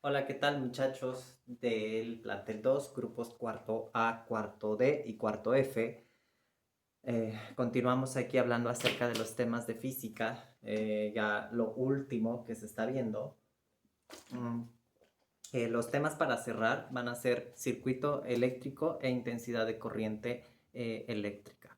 Hola, ¿qué tal muchachos del plantel 2, grupos cuarto A, cuarto D y cuarto F? Continuamos aquí hablando acerca de los temas de física, ya lo último que se está viendo. Mm, los temas para cerrar van a ser circuito eléctrico e intensidad de corriente eléctrica.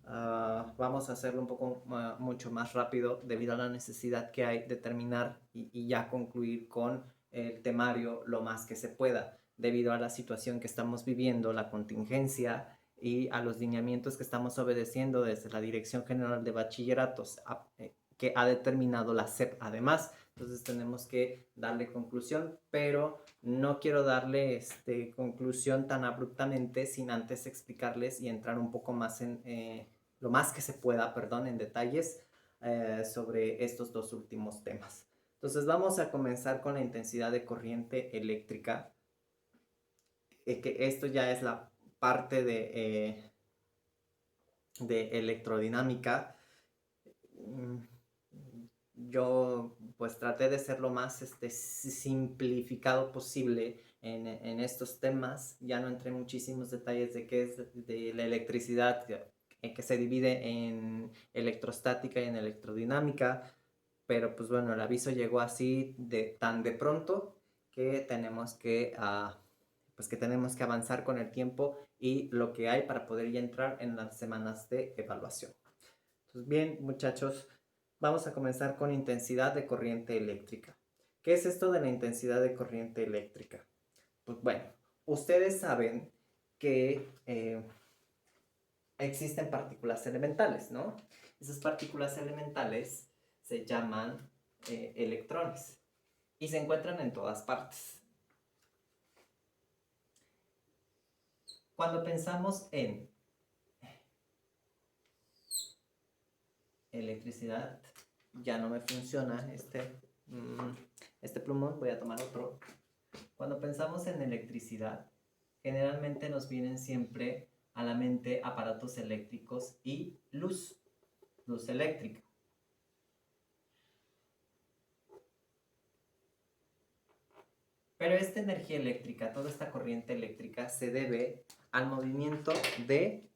Vamos a hacerlo un poco mucho más rápido debido a la necesidad que hay de terminar y ya concluir con el temario lo más que se pueda, debido a la situación que estamos viviendo, la contingencia y a los lineamientos que estamos obedeciendo desde la Dirección General de Bachilleratos que ha determinado la SEP además. Entonces tenemos que darle conclusión, pero no quiero darle conclusión tan abruptamente sin antes explicarles y entrar un poco más lo más que se pueda, perdón, en detalles sobre estos dos últimos temas. Entonces vamos a comenzar con la intensidad de corriente eléctrica, que esto ya es la parte de electrodinámica. Yo pues traté de ser lo más simplificado posible en estos temas. Ya no entré en muchísimos detalles de qué es de la electricidad, que se divide en electrostática y en electrodinámica, pero pues bueno, el aviso llegó así tan de pronto que pues que tenemos que avanzar con el tiempo y lo que hay para poder ya entrar en las semanas de evaluación. Entonces, bien, muchachos, vamos a comenzar con intensidad de corriente eléctrica. ¿Qué es esto de la intensidad de corriente eléctrica? Pues bueno, ustedes saben que existen partículas elementales, ¿no? Esas partículas elementales se llaman electrones y se encuentran en todas partes. Cuando pensamos en electricidad, ya no me funciona este plumón, voy a tomar otro. Cuando pensamos en electricidad, generalmente nos vienen siempre a la mente aparatos eléctricos y luz eléctrica. Pero esta energía eléctrica, toda esta corriente eléctrica, se debe al movimiento de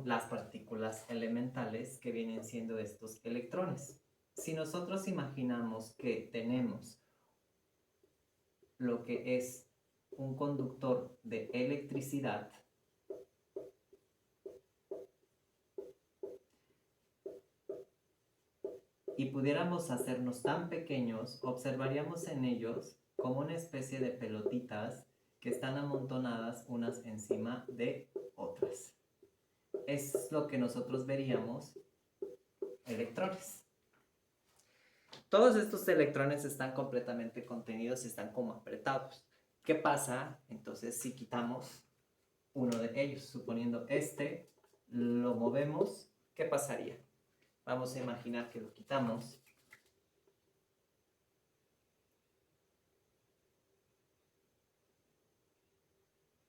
las partículas elementales que vienen siendo estos electrones. Si nosotros imaginamos que tenemos lo que es un conductor de electricidad, y pudiéramos hacernos tan pequeños, observaríamos en ellos como una especie de pelotitas que están amontonadas unas encima de otras. Es lo que nosotros veríamos electrones. Todos estos electrones están completamente contenidos y están como apretados. ¿Qué pasa entonces si quitamos uno de ellos? Suponiendo lo movemos, ¿qué pasaría? Vamos a imaginar que lo quitamos.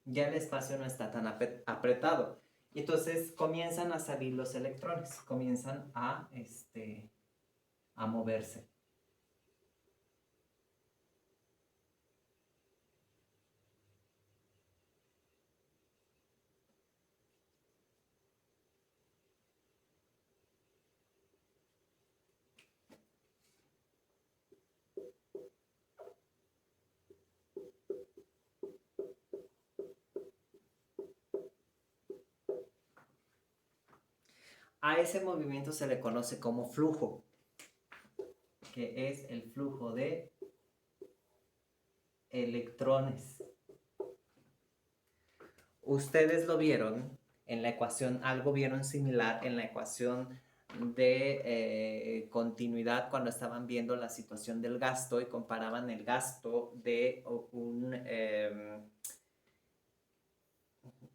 Ya el espacio no está tan apretado. Y entonces comienzan a salir los electrones, comienzan a moverse. A ese movimiento se le conoce como flujo, que es el flujo de electrones. Ustedes lo vieron en la ecuación, algo vieron similar en la ecuación de continuidad cuando estaban viendo la situación del gasto y comparaban el gasto de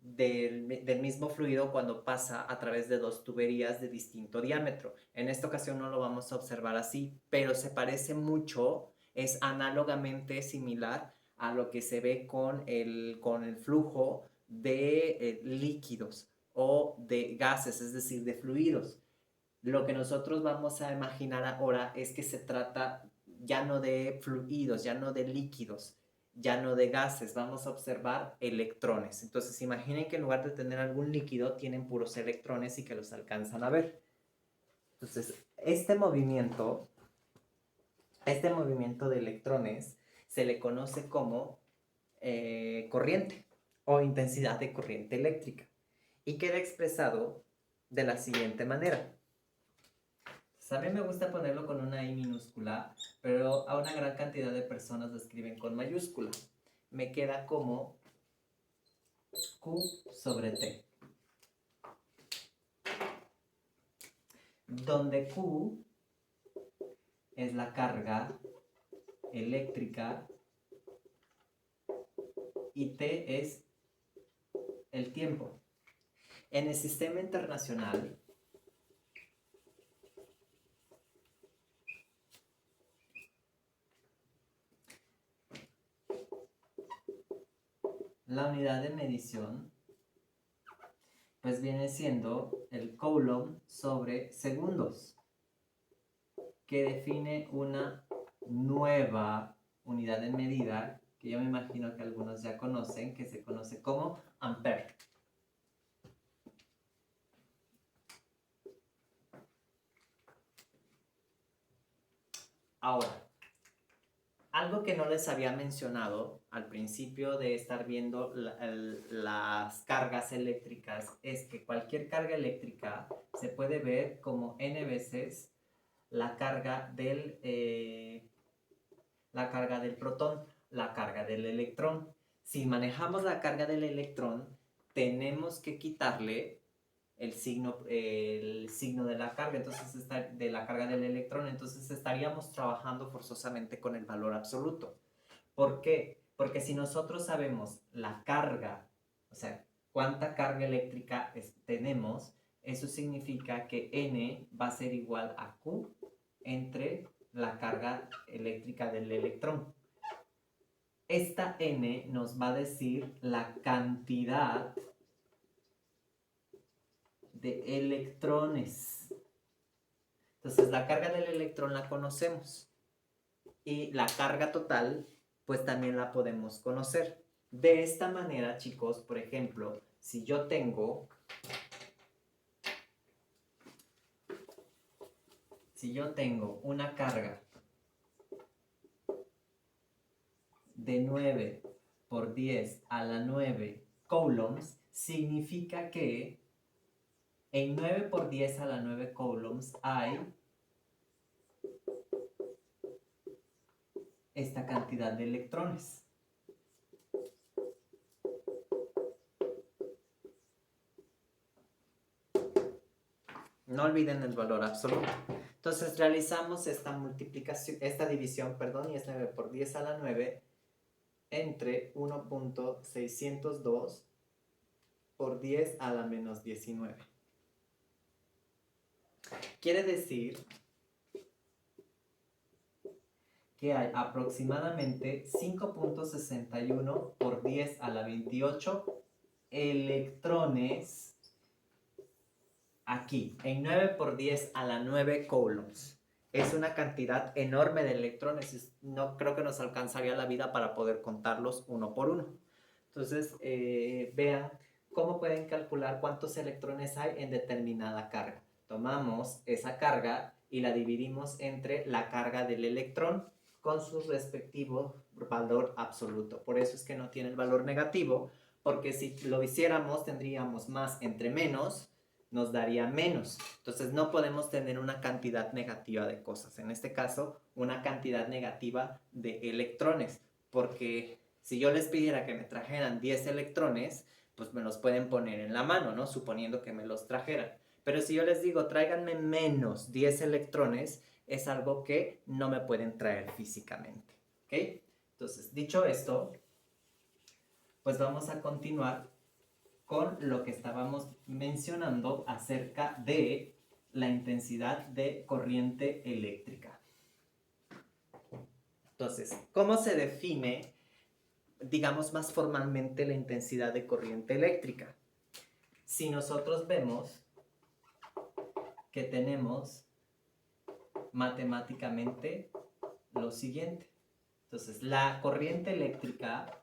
del mismo fluido cuando pasa a través de dos tuberías de distinto diámetro. En esta ocasión no lo vamos a observar así, pero se parece mucho, es análogamente similar a lo que se ve con el flujo de líquidos o de gases, es decir, de fluidos. Lo que nosotros vamos a imaginar ahora es que se trata ya no de fluidos, ya no de líquidos, ya no de gases, vamos a observar electrones. Entonces imaginen que en lugar de tener algún líquido, tienen puros electrones y que los alcanzan a ver. Entonces, este movimiento de electrones se le conoce como corriente o intensidad de corriente eléctrica y queda expresado de la siguiente manera. A mí me gusta ponerlo con una I minúscula, pero a una gran cantidad de personas lo escriben con mayúscula. Me queda como Q sobre T, donde Q es la carga eléctrica y T es el tiempo. En el sistema internacional, la unidad de medición pues viene siendo el coulomb sobre segundos, que define una nueva unidad de medida que yo me imagino que algunos ya conocen, que se conoce como ampere. Ahora, algo que no les había mencionado al principio de estar viendo las cargas eléctricas es que cualquier carga eléctrica se puede ver como n veces la carga del protón, la carga del electrón. Si manejamos la carga del electrón, tenemos que quitarle el signo de la carga, entonces de la carga del electrón, entonces estaríamos trabajando forzosamente con el valor absoluto. ¿Por qué? Porque si nosotros sabemos la carga, o sea, cuánta carga eléctrica tenemos, eso significa que N va a ser igual a Q entre la carga eléctrica del electrón. Esta N nos va a decir la cantidad de electrones. Entonces la carga del electrón la conocemos y la carga total pues también la podemos conocer. De esta manera, chicos, por ejemplo, si yo tengo una carga de 9 por 10 a la 9 coulombs, significa que en 9 por 10 a la 9 coulombs hay esta cantidad de electrones. No olviden el valor absoluto. Entonces realizamos esta multiplicación, esta división, perdón, y es 9 por 10 a la 9 entre 1.602 por 10 a la menos 19. Quiere decir que hay aproximadamente 5.61 por 10 a la 28 electrones aquí, en 9 por 10 a la 9 coulombs. Es una cantidad enorme de electrones. No creo que nos alcanzaría la vida para poder contarlos uno por uno. Entonces, vean cómo pueden calcular cuántos electrones hay en determinada carga. Tomamos esa carga y la dividimos entre la carga del electrón con su respectivo valor absoluto. Por eso es que no tiene el valor negativo, porque si lo hiciéramos tendríamos más entre menos, nos daría menos. Entonces no podemos tener una cantidad negativa de cosas. En este caso, una cantidad negativa de electrones. Porque si yo les pidiera que me trajeran 10 electrones, pues me los pueden poner en la mano, ¿no? Suponiendo que me los trajeran. Pero si yo les digo, tráiganme menos 10 electrones, es algo que no me pueden traer físicamente. ¿Ok? Entonces, dicho esto, pues vamos a continuar con lo que estábamos mencionando acerca de la intensidad de corriente eléctrica. Entonces, ¿cómo se define, digamos más formalmente, la intensidad de corriente eléctrica? Si nosotros vemos que tenemos matemáticamente lo siguiente. Entonces, la corriente eléctrica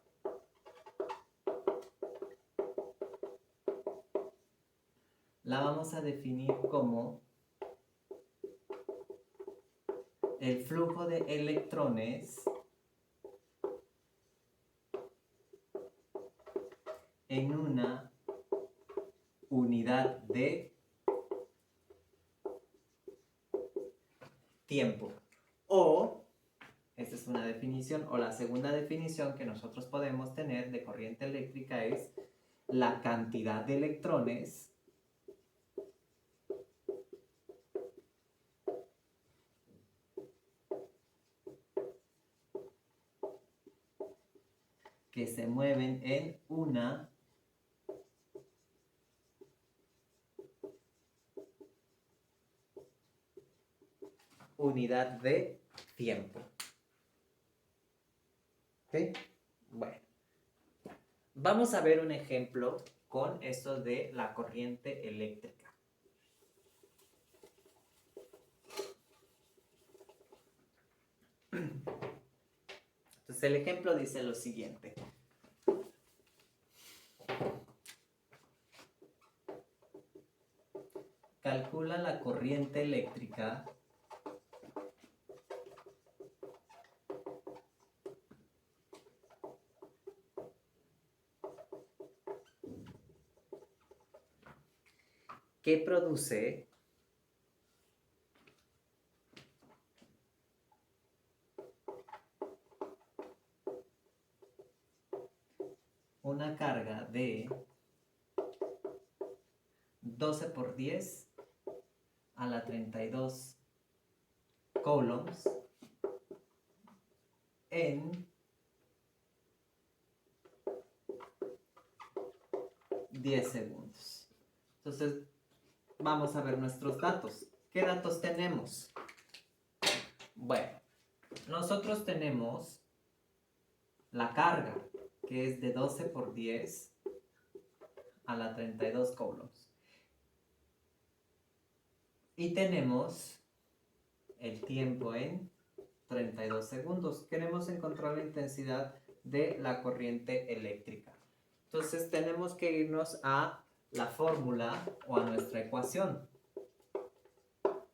la vamos a definir como el flujo de electrones en una unidad de tiempo. O, esta es una definición, o la segunda definición que nosotros podemos tener de corriente eléctrica es la cantidad de electrones que se mueven en una unidad de tiempo. ¿Ok? Bueno, vamos a ver un ejemplo con esto de la corriente eléctrica. Entonces el ejemplo dice lo siguiente. Calcula la corriente eléctrica que produce una carga de 12 por 10 a la 32 coulombs en 10 segundos. Entonces, vamos a ver nuestros datos. ¿Qué datos tenemos? Bueno, nosotros tenemos la carga, que es de 12 por 10 a la 32 coulombs. Y tenemos el tiempo en 32 segundos. Queremos encontrar la intensidad de la corriente eléctrica. Entonces tenemos que irnos a la fórmula o a nuestra ecuación.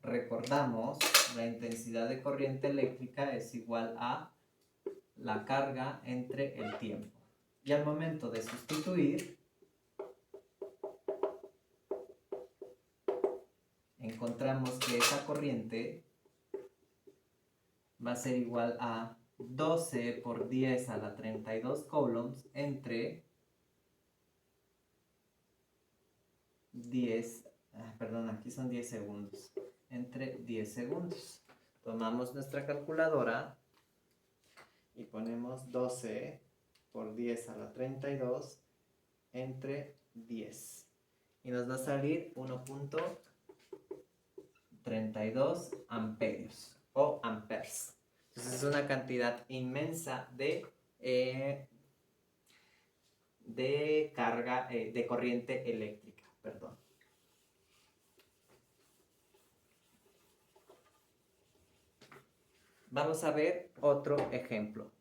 Recordamos, la intensidad de corriente eléctrica es igual a la carga entre el tiempo. Y al momento de sustituir, encontramos que esa corriente va a ser igual a 12 por 10 a la 32 coulombs entre 10, perdón, aquí son 10 segundos, entre 10 segundos. Tomamos nuestra calculadora y ponemos 12 por 10 a la 32 entre 10. Y nos va a salir 1.32 amperios o amperes. Entonces es una cantidad inmensa de carga, de corriente eléctrica, perdón. Vamos a ver otro ejemplo.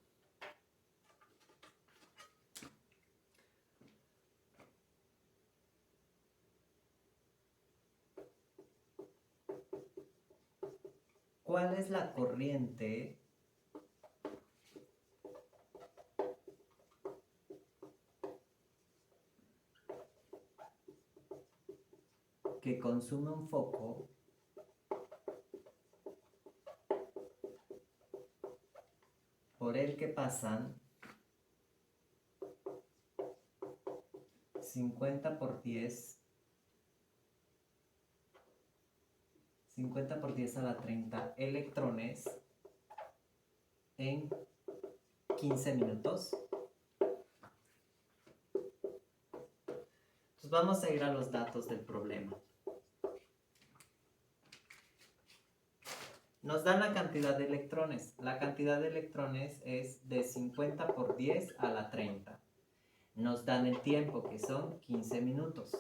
¿Cuál es la corriente que consume un foco por el que pasan 50 por 10 a la 30 electrones en 15 minutos? Entonces vamos a ir a los datos del problema. Nos dan la cantidad de electrones. La cantidad de electrones es de 50 por 10 a la 30. Nos dan el tiempo, que son 15 minutos.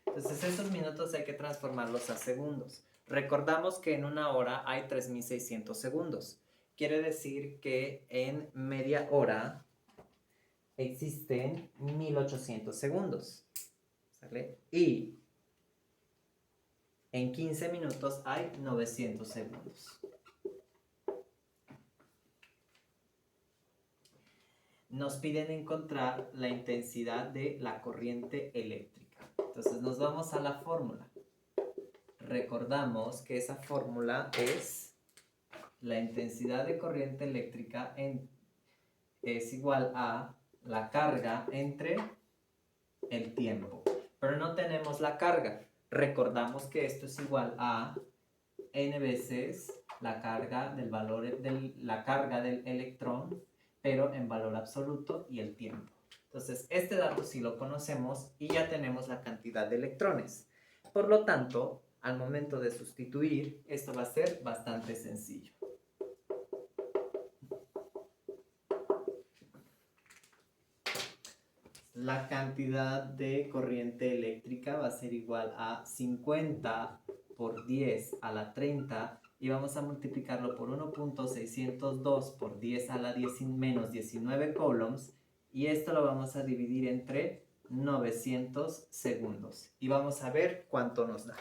Entonces esos minutos hay que transformarlos a segundos. Recordamos que en una hora hay 3600 segundos. quiere decir que en media hora existen 1800 segundos, ¿sale? Y en 15 minutos hay 900 segundos. Nos piden encontrar la intensidad de la corriente eléctrica. Entonces nos vamos a la fórmula. Recordamos que esa fórmula es la intensidad de corriente eléctrica es igual a la carga entre el tiempo. Pero no tenemos la carga. Recordamos que esto es igual a n veces la carga la carga del electrón, pero en valor absoluto y el tiempo. Entonces, este dato sí lo conocemos y ya tenemos la cantidad de electrones. Por lo tanto, al momento de sustituir, esto va a ser bastante sencillo. La cantidad de corriente eléctrica va a ser igual a 50 por 10 a la 30 y vamos a multiplicarlo por 1.602 por 10 a la menos 19 coulombs y esto lo vamos a dividir entre 900 segundos y vamos a ver cuánto nos da.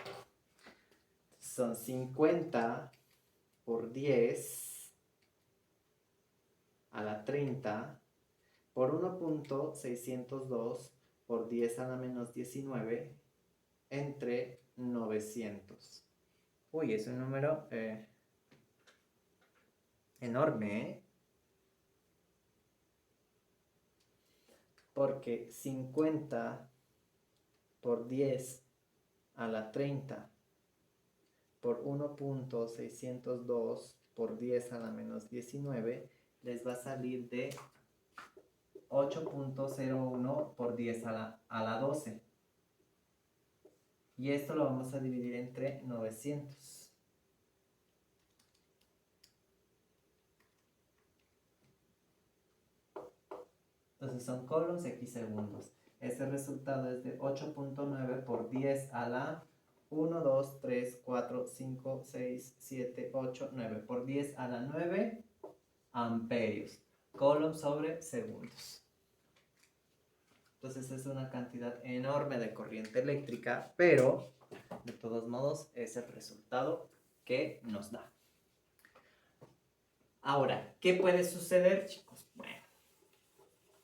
Son 50 por 10 a la 30 por 1.602 por 10 a la menos 19 entre 900. Uy, es un número enorme, ¿eh? Porque 50 por 10 a la 30 por 1.602 por 10 a la menos 19 les va a salir de 8.01 por 10 a la 12. Y esto lo vamos a dividir entre 900. Entonces son coulombs aquí segundos. Ese resultado es de 8.9 por 10 a la 1, 2, 3, 4, 5, 6, 7, 8, 9. Por 10 a la 9 amperios. Coulombs sobre segundos. Entonces es una cantidad enorme de corriente eléctrica, pero de todos modos es el resultado que nos da. Ahora, ¿qué puede suceder, chicos? Bueno,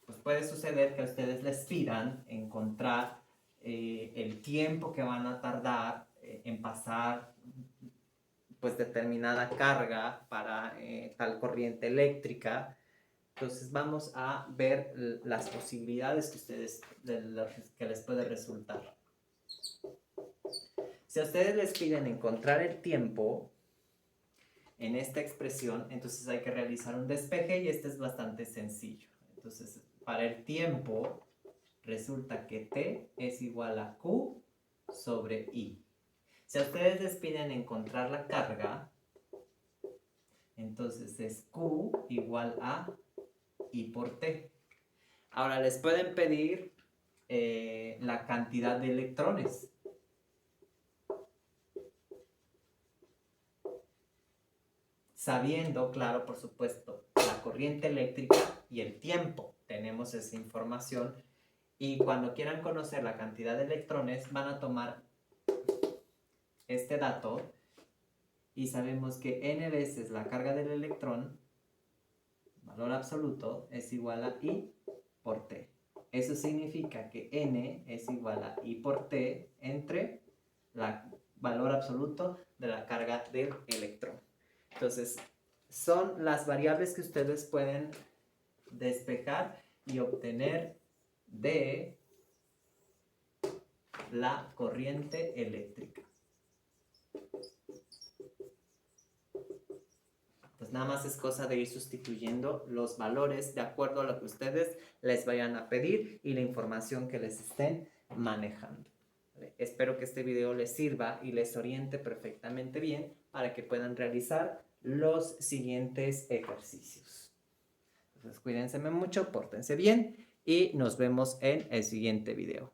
pues puede suceder que a ustedes les pidan encontrar el tiempo que van a tardar en pasar pues determinada carga para tal corriente eléctrica. Entonces vamos a ver las posibilidades que les puede resultar. Si a ustedes les piden encontrar el tiempo en esta expresión, entonces hay que realizar un despeje y este es bastante sencillo. Entonces, para el tiempo resulta que T es igual a Q sobre I. Si a ustedes les piden encontrar la carga, entonces es Q igual a I por T. Ahora les pueden pedir la cantidad de electrones. Sabiendo, claro, por supuesto, la corriente eléctrica y el tiempo. Tenemos esa información. Y cuando quieran conocer la cantidad de electrones, van a tomar este dato y sabemos que n veces la carga del electrón, valor absoluto, es igual a I por T. Eso significa que n es igual a I por T entre el valor absoluto de la carga del electrón. Entonces, son las variables que ustedes pueden despejar y obtener de la corriente eléctrica. Pues nada más es cosa de ir sustituyendo los valores de acuerdo a lo que ustedes les vayan a pedir y la información que les estén manejando. ¿Vale? Espero que este video les sirva y les oriente perfectamente bien para que puedan realizar los siguientes ejercicios. Entonces cuídense mucho, pórtense bien y nos vemos en el siguiente video.